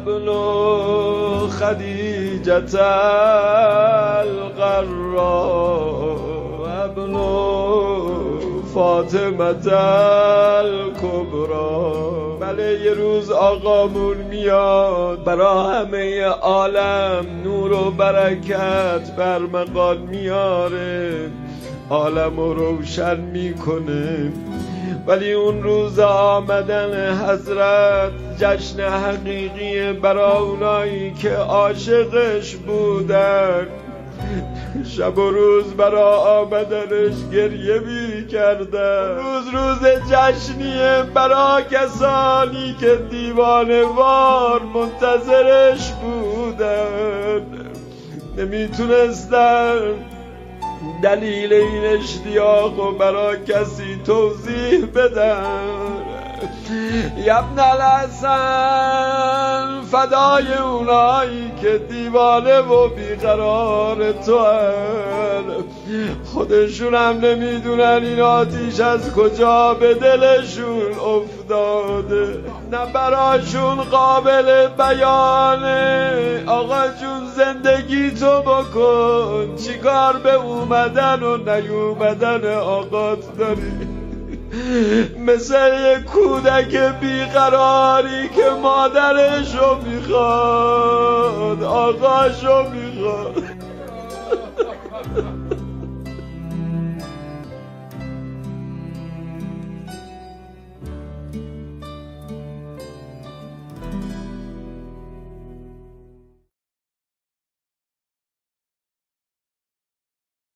ابن خدیجة القرا ابن فاطمة الکبرا. بله یه روز آقامون میاد برا همه عالم نور و برکت برمغان میاره، عالم رو روشن میکنه. ولی اون روز آمدن حضرت جشن حقیقی برا اونایی که عاشقش بودن. شب و روز برا آمدنش گریه می کردن. روز جشنیه برا کسانی که دیوانه وار منتظرش بودن. نمیتونستن دلیل این اشتیاق و برا کسی توضیح بدن. ابن الحسن فدای اونایی که دیوانه و بیقرار تو هن. خودشون هم نمیدونن این آتیش از کجا به دلشون افتاده، نه براشون قابل بیانه. آقا جون زندگی تو بکن، چیکار به اومدن و نیومدن آقات داری؟ مثل یک کودک بیقراری که مادرشو میخواد، آقاشو میخواد.